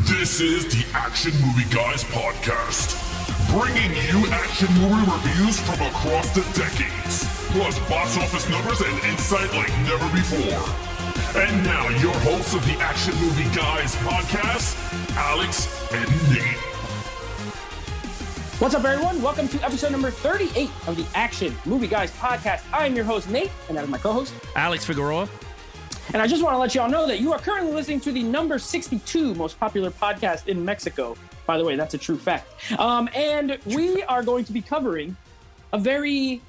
This is the Action Movie Guys podcast, bringing you action movie reviews from across the decades, plus box office numbers and insight like never before. And now, your hosts of the Action Movie Guys podcast, Alex and Nate. What's up, everyone? Welcome to episode number 38 of the Action Movie Guys podcast. I'm your host, Nate, and that is my co-host, Alex Figueroa. And I just want to let you all know that you are currently listening to the number 62 most popular podcast in Mexico. By the way, that's a true fact. And we are going to be covering a movie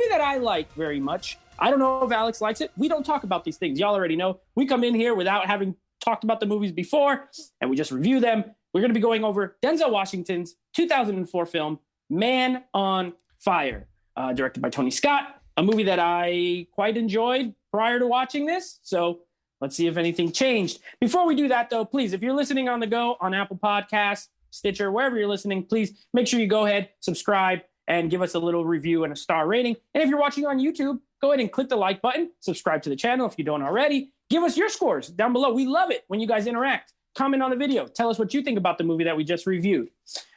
that I like very much. I don't know if Alex likes it. We don't talk about these things. Y'all already know. We come in here without having talked about the movies before, and we just review them. We're going to be going over Denzel Washington's 2004 film, Man on Fire, directed by Tony Scott, a movie that I quite enjoyed prior to watching this. So let's see if anything changed. Before we do that, though, please, if you're listening on the go on Apple Podcasts, Stitcher, wherever you're listening, please make sure you go ahead, subscribe, and give us a little review and a star rating. And if you're watching on YouTube, go ahead and click the like button, subscribe to the channel if you don't already. Give us your scores down below. We love it when you guys interact. Comment on the video. Tell us what you think about the movie that we just reviewed.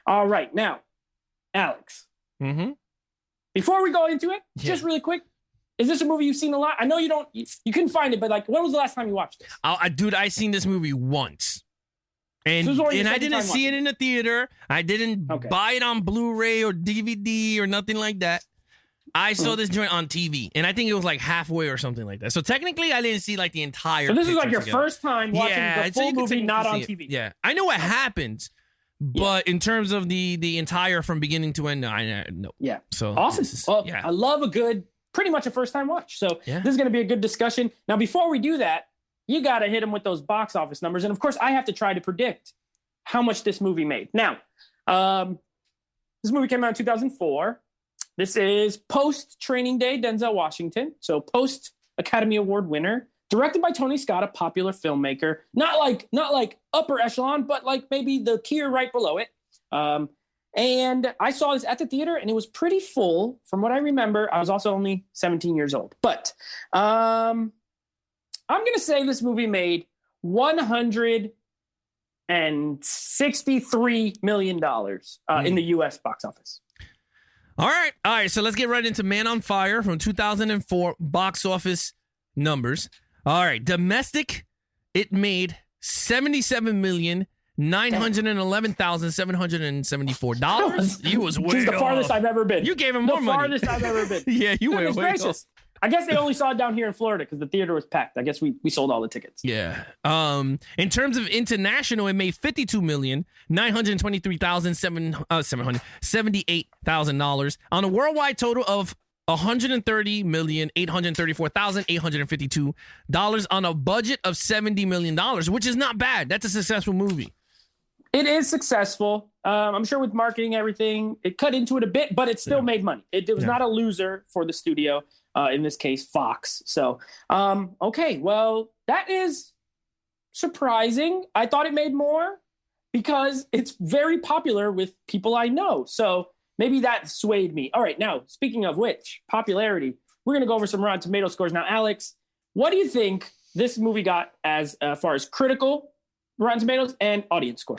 All right, now, Alex. Mm-hmm. Before we go into it, just really quick, is this a movie you've seen a lot? I know you couldn't find it, but like, when was the last time you watched this? Dude, I seen this movie once. And I didn't see it in the theater. I didn't buy it on Blu-ray or DVD or nothing like that. I saw this joint on TV, and I think it was like halfway or something like that. So technically, I didn't see like the entire. So this is like your first time watching the full movie, not on TV. Yeah, I know what happens, but in terms of the entire from beginning to end, no. Yeah. So awesome. I love pretty much a first time watch. So this is going to be a good discussion. Now, before we do that, you got to hit them with those box office numbers, and of course, I have to try to predict how much this movie made. Now, this movie came out in 2004. This is post-Training Day Denzel Washington, so post-Academy Award winner, directed by Tony Scott, a popular filmmaker. Not like upper echelon, but like maybe the tier right below it. And I saw this at the theater, and it was pretty full. From what I remember, I was also only 17 years old. But I'm going to say this movie made $163 million in the U.S. box office. All right. So let's get right into Man on Fire from 2004 box office numbers. All right. Domestic, it made $77,911,774. You was way off. This is the farthest I've ever been. You gave him more money. The farthest I've ever been. Yeah, you went way off. I guess they only saw it down here in Florida because the theater was packed. I guess we sold all the tickets. Yeah. In terms of international, it made $52,923,778 on a worldwide total of $130,834,852 on a budget of $70 million, which is not bad. That's a successful movie. It is successful. I'm sure with marketing, everything, it cut into it a bit, but it still made money. It was not a loser for the studio. In this case, Fox. So, okay, well, that is surprising. I thought it made more because it's very popular with people I know. So maybe that swayed me. All right, now, speaking of which, popularity, we're going to go over some Rotten Tomato scores. Now, Alex, what do you think this movie got as far as critical Rotten Tomatoes and audience score?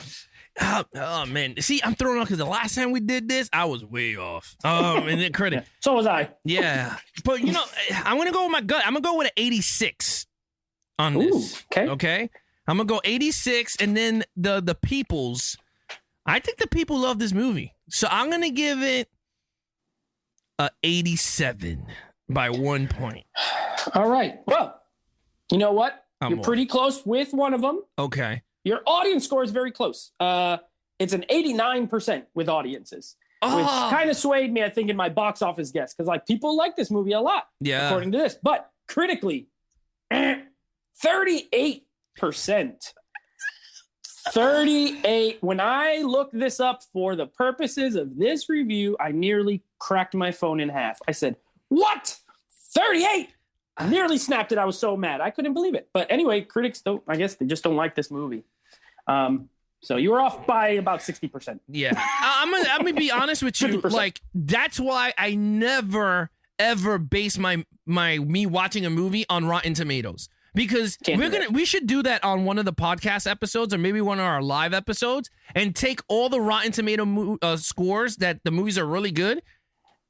Oh man, see, I'm thrown off because the last time we did this, I was way off. And then credit. So was I. Yeah, but I'm gonna go with my gut. I'm gonna go with an 86 on this. Okay. I'm gonna go 86, and then the peoples. I think the people love this movie, so I'm gonna give it a 87 by 1 point. All right. Well, you know what? You're pretty close with one of them. Okay. Your audience score is very close. It's an 89% with audiences, which kind of swayed me, I think, in my box office guess. Because like people like this movie a lot, according to this. But critically, 38%. 38. When I looked this up for the purposes of this review, I nearly cracked my phone in half. I said, what? 38? I nearly snapped it. I was so mad. I couldn't believe it. But anyway, critics I guess they just don't like this movie. So you were off by about 60%. Yeah. I'm gonna be honest with you. 50%. Like, that's why I never, ever base me watching a movie on Rotten Tomatoes. because we should do that on one of the podcast episodes or maybe one of our live episodes and take all the Rotten Tomato scores that the movies are really good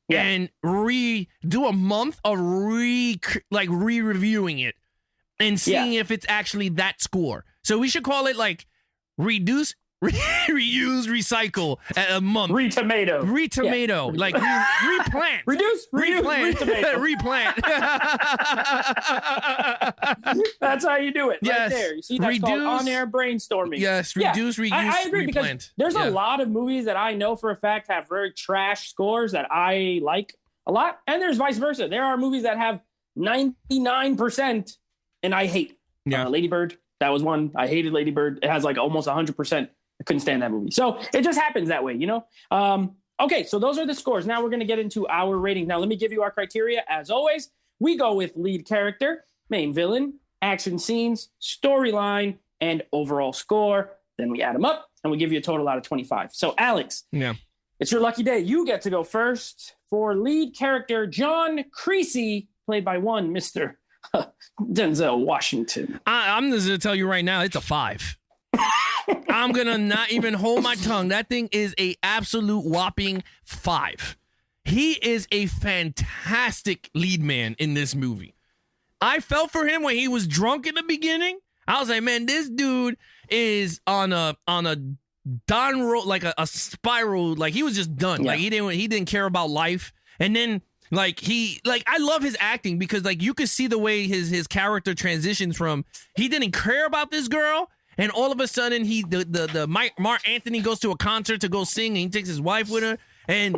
and do a month of re-reviewing it and seeing if it's actually that score. So we should call it like reduce, reuse, recycle a month. Re-tomato. Re-tomato. Like replant. Reduce, replant. Re-tomato. Replant. That's how you do it. Yes. Right there. You see, that's called on-air brainstorming. Yes. Reduce, reuse, I agree replant. Because there's a lot of movies that I know for a fact have very trash scores that I like a lot. And there's vice versa. There are movies that have 99% and I hate. Lady Bird. That was one. I hated Lady Bird. It has like almost 100%. I couldn't stand that movie. So it just happens that way, you know? Okay, so those are the scores. Now we're going to get into our ratings. Now, let me give you our criteria. As always, we go with lead character, main villain, action scenes, storyline, and overall score. Then we add them up, and we give you a total out of 25. So, Alex, it's your lucky day. You get to go first for lead character John Creasy, played by one Mr. Denzel Washington. I'm just going to tell you right now, it's a 5. I'm going to not even hold my tongue. That thing is a absolute whopping 5. He is a fantastic lead man in this movie. I felt for him when he was drunk in the beginning. I was like, man, this dude is on a down road, like a spiral. Like he was just done. Yeah. Like he didn't care about life. And then I love his acting because like you could see the way his character transitions from he didn't care about this girl. And all of a sudden, Mark Anthony goes to a concert to go sing, and he takes his wife with her, and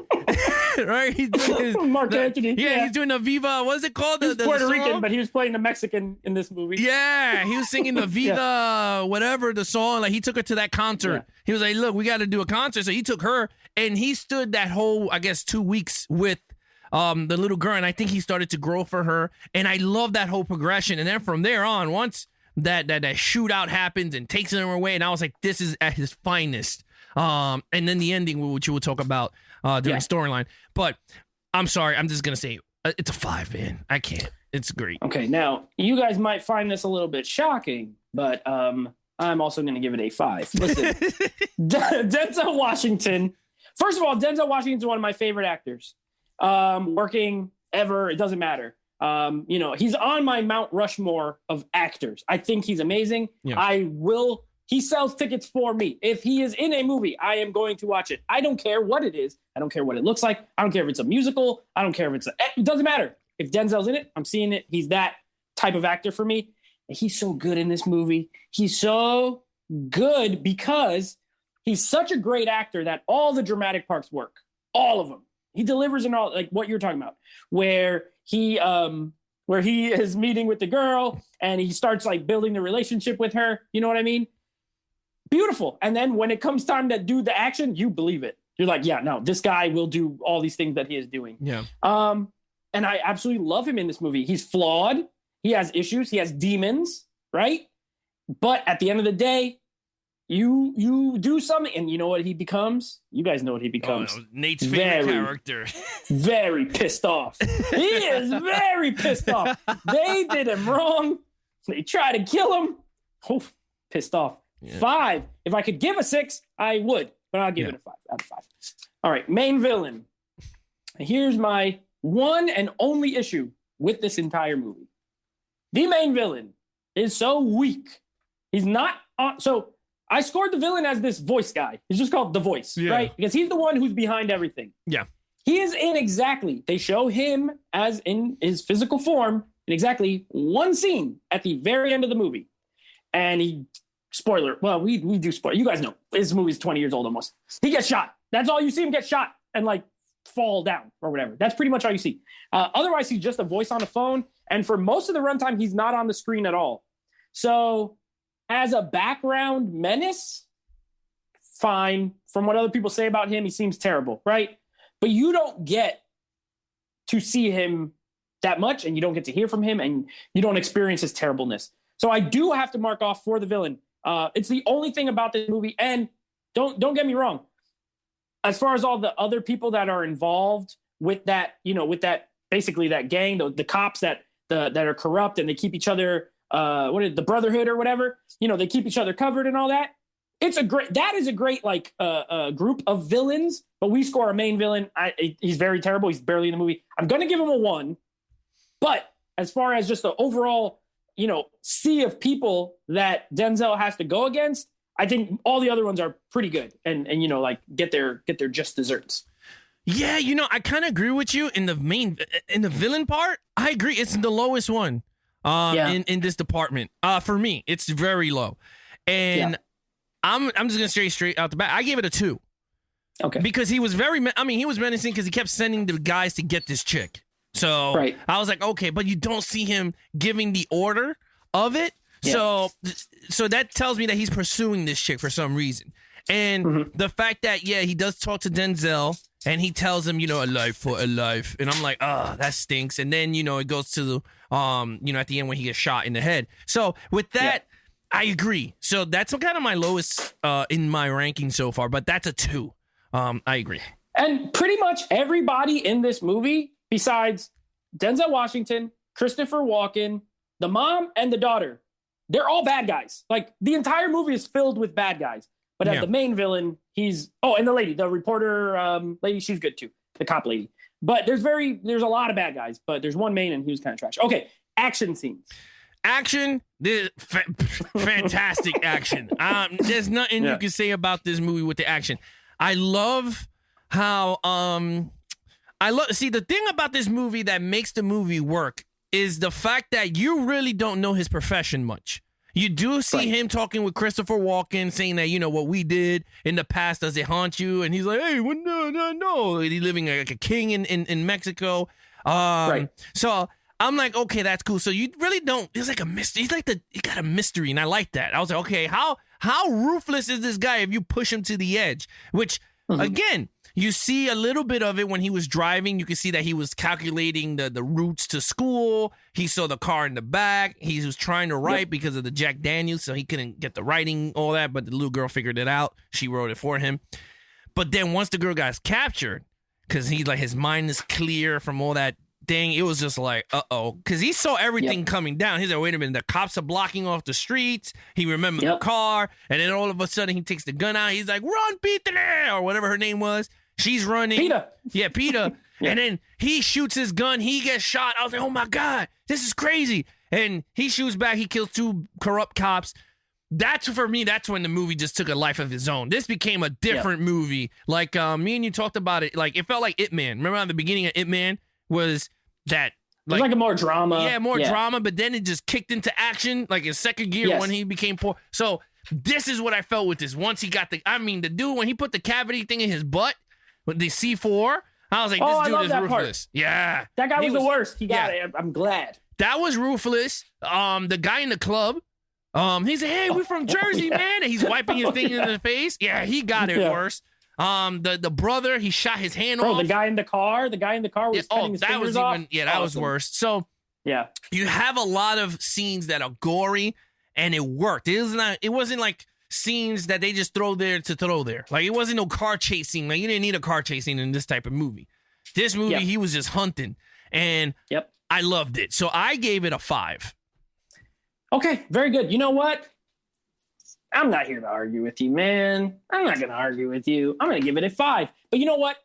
right, he's doing Mark Anthony. Yeah, he's doing the Viva. What is it called? He's Puerto Rican, but he was playing the Mexican in this movie. Yeah, he was singing the Viva, whatever the song. Like he took her to that concert. Yeah. He was like, "Look, we got to do a concert." So he took her, and he stood that whole, I guess, 2 weeks with the little girl, and I think he started to grow for her, and I love that whole progression. And then from there on, once that shootout happens and takes him away, and I was like, this is at his finest. And then the ending, which you will talk about during storyline. But I'm sorry, I'm just gonna say it's a 5, man. I can't. It's great. Okay, now you guys might find this a little bit shocking, but I'm also gonna give it a 5. Listen, Denzel Washington. First of all, Denzel Washington's one of my favorite actors. Working ever, it doesn't matter. He's on my Mount Rushmore of actors. I think he's amazing. Yeah. He sells tickets for me. If he is in a movie, I am going to watch it. I don't care what it is. I don't care what it looks like. I don't care if it's a musical. I don't care if it doesn't matter. If Denzel's in it, I'm seeing it. He's that type of actor for me. And he's so good in this movie. He's so good because he's such a great actor that all the dramatic parts work. All of them. He delivers in all, like what you're talking about, where he is meeting with the girl and he starts like building the relationship with her. You know what I mean? Beautiful. And then when it comes time to do the action, you believe it. You're like, yeah, no, this guy will do all these things that he is doing. Yeah. And I absolutely love him in this movie. He's flawed. He has issues. He has demons, right? But at the end of the day, you do something, and you know what he becomes? You guys know what he becomes. Oh, Nate's favorite character. Very pissed off. He is very pissed off. They did him wrong. They tried to kill him. Oh, pissed off. Yeah. 5. If I could give a 6, I would, but I'll give it a 5 out of 5. All right, main villain. Here's my one and only issue with this entire movie. The main villain is so weak. He's not so I scored the villain as this voice guy. He's just called The Voice, right? Because he's the one who's behind everything. Yeah. He is in exactly, they show him as in his physical form in exactly one scene at the very end of the movie. And spoiler, well, we do spoil. You guys know, this movie's 20 years old almost. He gets shot. That's all you see him get shot and like fall down or whatever. That's pretty much all you see. Otherwise, he's just a voice on the phone. And for most of the runtime, he's not on the screen at all. So as a background menace, fine. From what other people say about him, he seems terrible, right? But you don't get to see him that much, and you don't get to hear from him, and you don't experience his terribleness. So I do have to mark off for the villain. It's the only thing about this movie, and don't get me wrong. As far as all the other people that are involved with that, with that basically that gang, the cops that are corrupt and they keep each other the Brotherhood or whatever. You know, they keep each other covered and all that. That is a great like group of villains, but we score a main villain. He's very terrible. He's barely in the movie. I'm going to give him a 1. But as far as just the overall, you know, sea of people that Denzel has to go against, I think all the other ones are pretty good and you know, like get their just desserts. Yeah, you know, I kind of agree with you in the villain part. I agree. It's the lowest one in this department. For me, it's very low. And I'm just going to say straight out the bat, I gave it a 2. Okay. Because he was he was menacing because he kept sending the guys to get this chick. So I was like, okay, but you don't see him giving the order of it. Yeah. So that tells me that he's pursuing this chick for some reason. And the fact that, he does talk to Denzel and he tells him, you know, a life for a life. And I'm like, oh, that stinks. And then, you know, it goes to the, you know, at the end when he gets shot in the head. So with that, I agree. So that's kind of my lowest in my ranking so far, but that's a 2. I agree. And pretty much everybody in this movie, besides Denzel Washington, Christopher Walken, the mom, and the daughter, they're all bad guys. Like, the entire movie is filled with bad guys. But as the main villain, and the lady, the reporter lady, she's good too, the cop lady. But there's a lot of bad guys, but there's one main and he was kind of trash. Okay, action scenes. Action, fantastic action. There's nothing you can say about this movie with the action. I love how see, the thing about this movie that makes the movie work is the fact that you really don't know his profession much. You do see him talking with Christopher Walken, saying that, you know, what we did in the past, does it haunt you? And he's like, hey, well, no. He's living like a king in Mexico. So I'm like, okay, that's cool. So you really don't, it's like a mystery. He got a mystery, and I like that. I was like, okay, how ruthless is this guy if you push him to the edge? Which, again, you see a little bit of it when he was driving. You can see that he was calculating the routes to school. He saw the car in the back. He was trying to write because of the Jack Daniels, so he couldn't get the writing, all that. But the little girl figured it out. She wrote it for him. But then once the girl got captured, because he's like, his mind is clear from all that thing, it was just like, uh-oh. Because he saw everything coming down. He's like, wait a minute, the cops are blocking off the streets. He remembered the car. And then all of a sudden, he takes the gun out. He's like, run, Peter, or whatever her name was. She's running. Peter. Yeah, Peter. And then he shoots his gun. He gets shot. I was like, oh, my God, this is crazy. And he shoots back. He kills 2 corrupt cops. For me, that's when the movie just took a life of its own. This became a different movie. Like, me and you talked about it. Like, it felt like Ip Man. Remember at the beginning of Ip Man was that. Like, it was like a more drama. Yeah, more drama. But then it just kicked into action, like in second gear when he became poor. So this is what I felt with this. Once he got the dude, when he put the cavity thing in his butt, with the C4, I was like, this dude is ruthless. Part. Yeah. That guy was the worst. He got it. I'm glad. That was ruthless. The guy in the club, he's like, hey, we're from Jersey, man. And he's wiping his thing in the face. Yeah, he got it worse. The brother, he shot his hand off. The guy in the car was cutting his fingers off. That was worse. So you have a lot of scenes that are gory, and it worked. It wasn't like scenes that they just throw there to throw there. Like, it wasn't no car chasing. Like, you didn't need a car chasing in this type of movie. This movie, he was just hunting, and I loved it. So I gave it a 5. Okay, very good. You know what? I'm not here to argue with you, man. I'm not going to argue with you. I'm going to give it a 5. But you know what?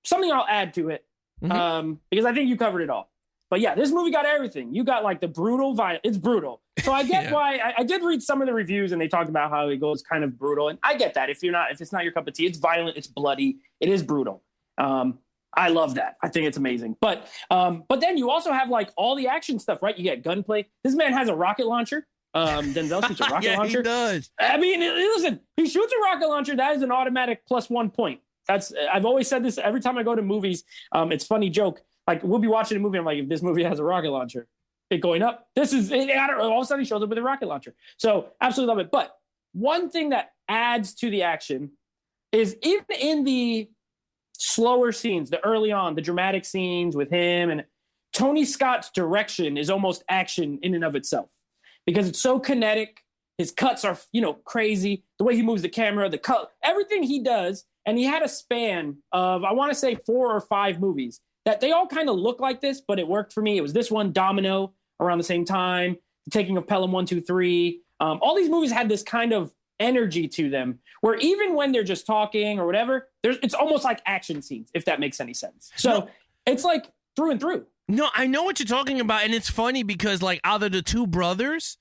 Something I'll add to it, because I think you covered it all. But yeah, this movie got everything. You got like the brutal violence. It's brutal. So I get why. I did read some of the reviews, and they talked about how it goes kind of brutal. And I get that. If it's not your cup of tea, it's violent, it's bloody, it is brutal. I love that. I think it's amazing. But then you also have like all the action stuff, right? You get gunplay. This man has a rocket launcher. Denzel shoots a rocket launcher. He does. I mean, listen, he shoots a rocket launcher. That is an automatic +1 point. I've always said this every time I go to movies. It's a funny joke. Like, we'll be watching a movie. I'm like, if this movie has a rocket launcher, it going up. This is it. I don't know. All of a sudden, he shows up with a rocket launcher. So absolutely love it. But one thing that adds to the action is even in the slower scenes, the early on, the dramatic scenes with him, and Tony Scott's direction is almost action in and of itself because it's so kinetic. His cuts are, crazy. The way he moves the camera, the cut, everything he does. And he had a span of, I want to say 4 or 5 movies that they all kind of look like this, but it worked for me. It was this one, Domino, around the same time. Taking of Pelham 1, 2, 3. All these movies had this kind of energy to them where even when they're just talking or whatever, it's almost like action scenes, if that makes any sense. So it's like through and through. No, I know what you're talking about, and it's funny because like out of the two brothers,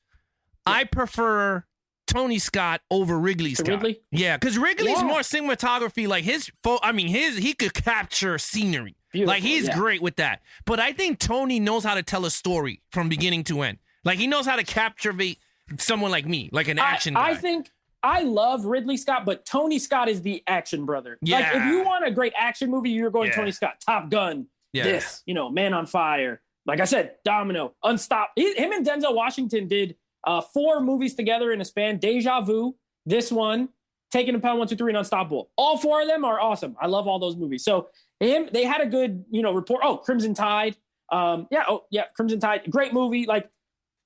I prefer Tony Scott over Ridley Scott. Ridley? Yeah, because Ridley's more cinematography. Like he could capture scenery. Beautiful, like he's great with that. But I think Tony knows how to tell a story from beginning to end. Like he knows how to captivate someone like me, like an action guy. I think I love Ridley Scott, but Tony Scott is the action brother. Yeah. Like if you want a great action movie, you're going Tony Scott. Top Gun, this, Man on Fire. Like I said, Domino, Unstop. Him and Denzel Washington did 4 movies together in a span. Deja Vu, this one, Taking a Pelham 1, 2, 3, and Unstoppable. All 4 of them are awesome. I love all those movies. So they had a good, rapport. Oh, Crimson Tide. Crimson Tide. Great movie. Like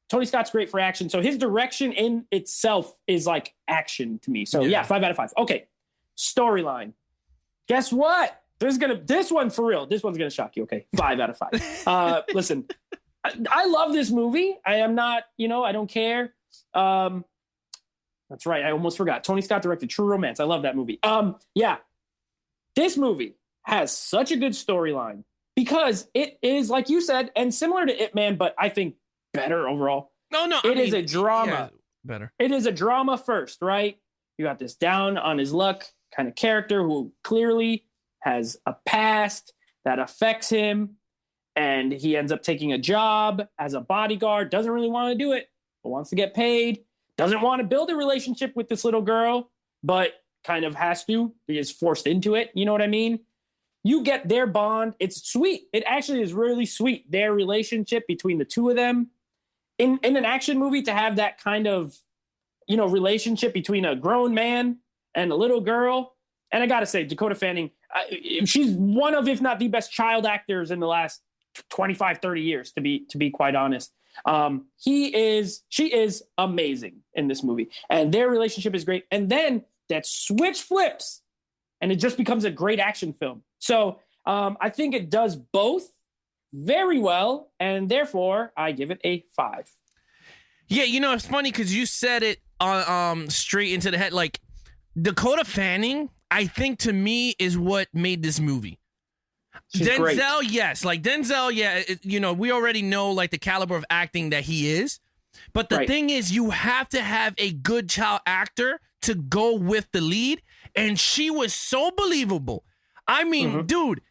Tony Scott's great for action. So his direction in itself is like action to me. So 5 out of 5. Okay. Storyline. Guess what? This one for real. This one's going to shock you. Okay. 5 out of 5. Listen, I love this movie. I am not, I don't care. That's right. I almost forgot. Tony Scott directed True Romance. I love that movie. This movie has such a good storyline because it is, like you said, and similar to Ip Man, but I think better overall. It is a drama. Yeah, better. It is a drama first, right? You got this down on his luck kind of character who clearly has a past that affects him, and he ends up taking a job as a bodyguard, doesn't really want to do it, but wants to get paid, doesn't want to build a relationship with this little girl, but kind of has to, he is forced into it, you know what I mean? You get their bond. It's sweet. It actually is really sweet, their relationship between the two of them. In an action movie, to have that kind of, relationship between a grown man and a little girl. And I got to say, Dakota Fanning, she's one of, if not the best child actors in the last 25, 30 years, to be quite honest. She is amazing in this movie. And their relationship is great. And then that switch flips and it just becomes a great action film. So I think it does both very well, and therefore I give it a 5. Yeah, it's funny because you said it straight into the head. Like Dakota Fanning, I think to me is what made this movie. She's Denzel, great. yes, like Denzel, we already know like the caliber of acting that he is. But the thing is, you have to have a good child actor to go with the lead, and she was so believable. I mean, dude,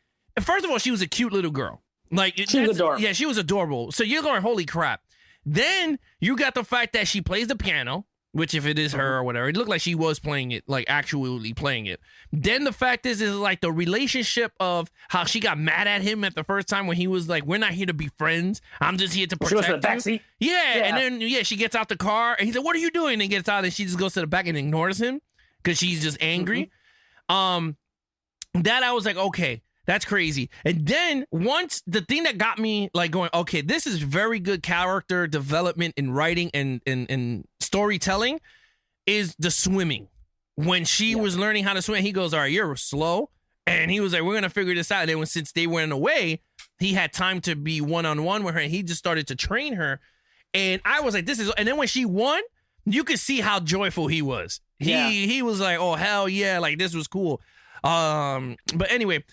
first of all, she was a cute little girl. Like she was adorable. Yeah, she was adorable. So you're going, holy crap. Then you got the fact that she plays the piano, which if it is her or whatever, it looked like she was playing it, like actually playing it. Then the fact is like the relationship of how she got mad at him at the first time when he was like, we're not here to be friends. I'm just here to protect you. Backseat. Yeah. And then, she gets out the car and he said, what are you doing? And gets out and she just goes to the back and ignores him because she's just angry. That I was like, okay. That's crazy. And then once the thing that got me like going, okay, this is very good character development in writing and storytelling is the swimming. When she was learning how to swim, he goes, all right, you're slow. And he was like, we're going to figure this out. And then since they went away, he had time to be one-on-one with her. And he just started to train her. And I was like, and then when she won, you could see how joyful he was. He was like, oh, hell yeah. Like this was cool. But anyway,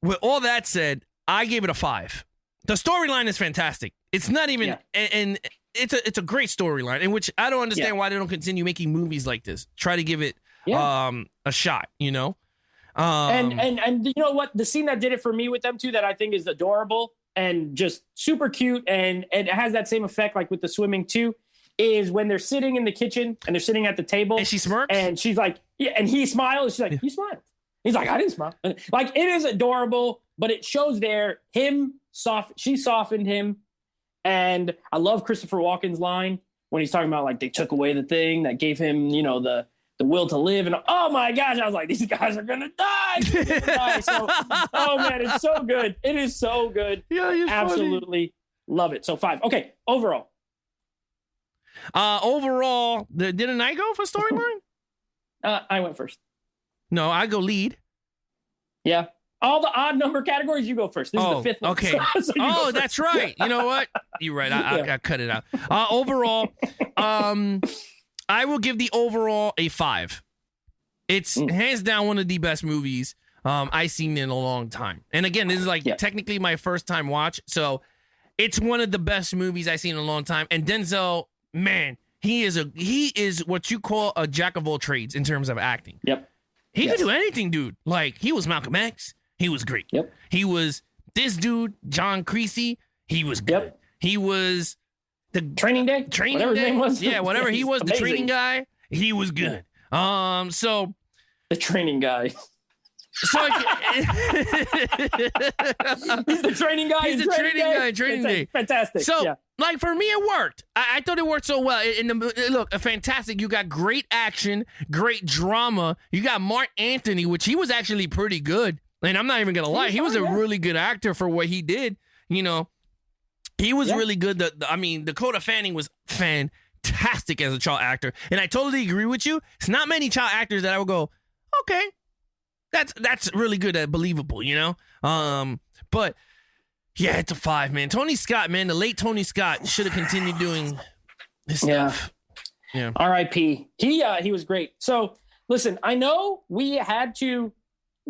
with all that said, I gave it a 5. The storyline is fantastic. It's not even, and it's a great storyline in which I don't understand why they don't continue making movies like this. Try to give it a shot, And you know what? The scene that did it for me with them too, that I think is adorable and just super cute, and it has that same effect like with the swimming too, is when they're sitting in the kitchen and they're sitting at the table and she smirks and she's like, and he smiles. She's like, you smiled. He's like, I didn't smile. Like, it is adorable, but it shows she softened him. And I love Christopher Walken's line when he's talking about, like, they took away the thing that gave him, the will to live. And, oh, my gosh, I was like, these guys are going to die. So, oh, man, it's so good. It is so good. Yeah, he's absolutely funny. Love it. So 5. Okay, overall. Didn't I go for storyline? I went first. No, I go lead. Yeah. all the odd number categories, you go first. This is the fifth one. Okay. So that's right. You know what? You're right. I cut it out. Overall, I will give the overall a 5. It's hands down one of the best movies I've seen in a long time. And again, this is technically my first time watch. So it's one of the best movies I've seen in a long time. And Denzel, man, he is what you call a jack of all trades in terms of acting. Yep. He could do anything, dude. Like, he was Malcolm X. He was great. Yep. He was this dude, John Creasy. He was good. Yep. He was the Training Day. Whatever his name was. Yeah, whatever he was, the training guy. He was good. So the training guy. So he's the training guy. He's the training guy. Training Day. Fantastic. So, like, for me, it worked. I thought it worked so well. Look, fantastic. You got great action, great drama. You got Mark Anthony, which he was actually pretty good. And I'm not even gonna lie, he was a really good actor for what he did. You know, he was really good. Dakota Fanning was fantastic as a child actor, and I totally agree with you. It's not many child actors that I would go, okay, that's really good at believable, you know. But yeah, it's a 5, man. Tony Scott, man, the late Tony Scott should have continued doing this stuff. Yeah. R.I.P. He was great. So listen, I know we had to,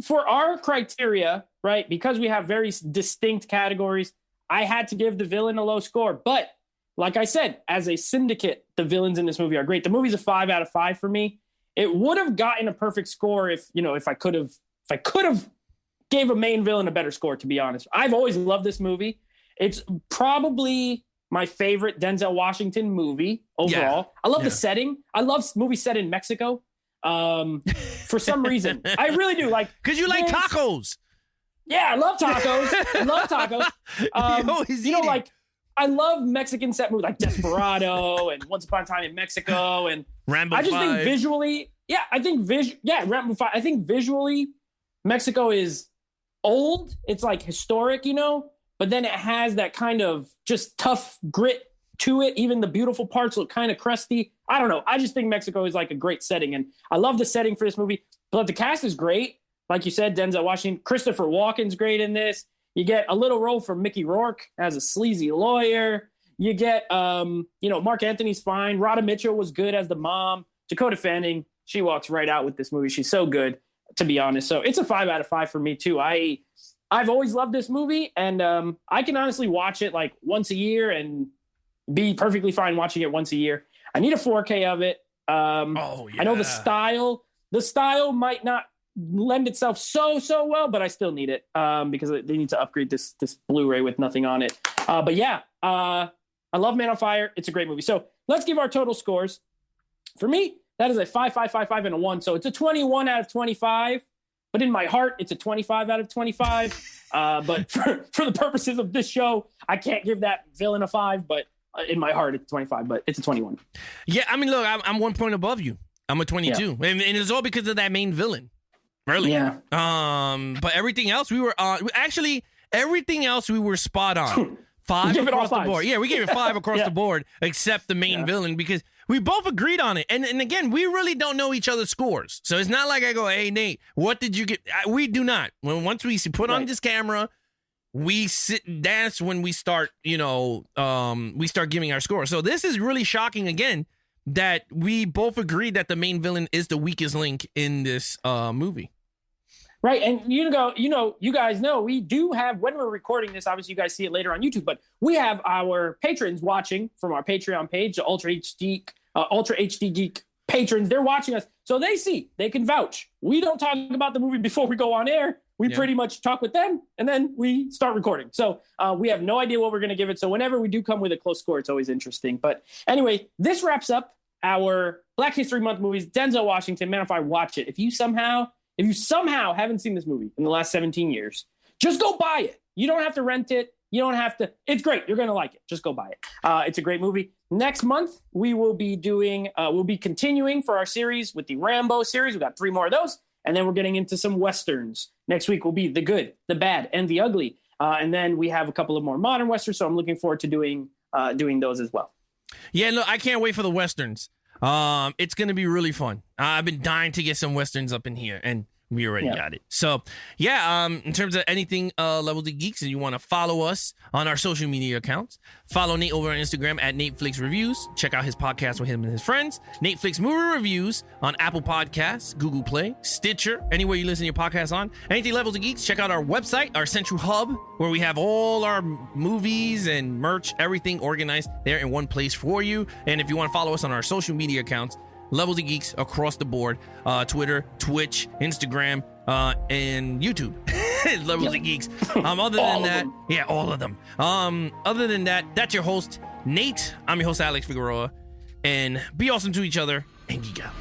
for our criteria, right? Because we have very distinct categories, I had to give the villain a low score. But like I said, as a syndicate, the villains in this movie are great. The movie's a 5 out of 5 for me. It would have gotten a perfect score if I could have gave a main villain a better score, to be honest. I've always loved this movie. It's probably my favorite Denzel Washington movie overall. Yeah. I love the setting. I love movies set in Mexico. For some reason. I really do. Like, because you like tacos. Yeah, I love tacos. I love Mexican set movies like Desperado and Once Upon a Time in Mexico and Rambo 5. Think visually, Rambo 5. I think visually Mexico is old. It's like historic, you know, but then it has that kind of just tough grit to it. Even the beautiful parts look kind of crusty. I don't know. I just think Mexico is like a great setting, and I love the setting for this movie. But the cast is great. Like you said, Denzel Washington, Christopher Walken's great in this. You get a little role from Mickey Rourke as a sleazy lawyer. You get, Mark Anthony's fine. Rhoda Mitchell was good as the mom. Dakota Fanning, she walks right out with this movie. She's so good, to be honest. So it's a 5 out of 5 for me too. I've always loved this movie, and I can honestly watch it like once a year and be perfectly fine watching it once a year. I need a 4K of it. I know the style might not lend itself so well, but I still need it because they need to upgrade this Blu-ray with nothing on it. I love Man on Fire. It's a great movie. So let's give our total scores. For me, that is a 5, 5, 5, 5, and a 1. So it's a 21 out of 25. But in my heart, it's a 25 out of 25. But for the purposes of this show, I can't give that villain a 5. But in my heart, it's 25. But it's a 21. Yeah, I mean, look, I'm 1 point above you. I'm a 22, and it's all because of that main villain. Really? Yeah. But everything else we were spot on. 5 across the board. Yeah, we gave it 5 across the board, except the main villain, because we both agreed on it. And again, we really don't know each other's scores. So it's not like I go, hey, Nate, what did you get? We do not. Once we put on this camera, we sit, that's when we start, we start giving our score. So this is really shocking again, that we both agreed that the main villain is the weakest link in this movie. Right. And you guys know we do have, when we're recording this, obviously you guys see it later on YouTube, but we have our patrons watching from our Patreon page, the Ultra HD Geek patrons. They're watching us. So they can vouch. We don't talk about the movie before we go on air. We pretty much talk with them and then we start recording. So we have no idea what we're going to give it. So whenever we do come with a close score, it's always interesting. But anyway, this wraps up our Black History Month movies. Denzel Washington, Man on Fire, watch it. If you somehow haven't seen this movie in the last 17 years, just go buy it. You don't have to rent it. You don't have to. It's great. You're going to like it. Just go buy it. It's a great movie. Next month, we will be we'll be continuing for our series with the Rambo series. We've got 3 more of those. And then we're getting into some Westerns. Next week will be The Good, The Bad, and The Ugly. And then we have a couple of more modern Westerns. So I'm looking forward to doing those as well. Yeah, look, I can't wait for the Westerns. It's going to be really fun. I've been dying to get some Westerns up in here, and We already got it. So, yeah, in terms of anything Levels of Geeks, and you want to follow us on our social media accounts, follow Nate over on Instagram at NateFlixReviews. Check out his podcast with him and his friends. NateFlix Movie Reviews on Apple Podcasts, Google Play, Stitcher, anywhere you listen to your podcast on. Anything Levels of Geeks, check out our website, our central hub, where we have all our movies and merch, everything organized there in one place for you. And if you want to follow us on our social media accounts, Levels of Geeks across the board, Twitter, Twitch, Instagram, and YouTube. Levels of Geeks. Other than that, all of them. Other than that, that's your host, Nate. I'm your host, Alex Figueroa. And be awesome to each other and geek out.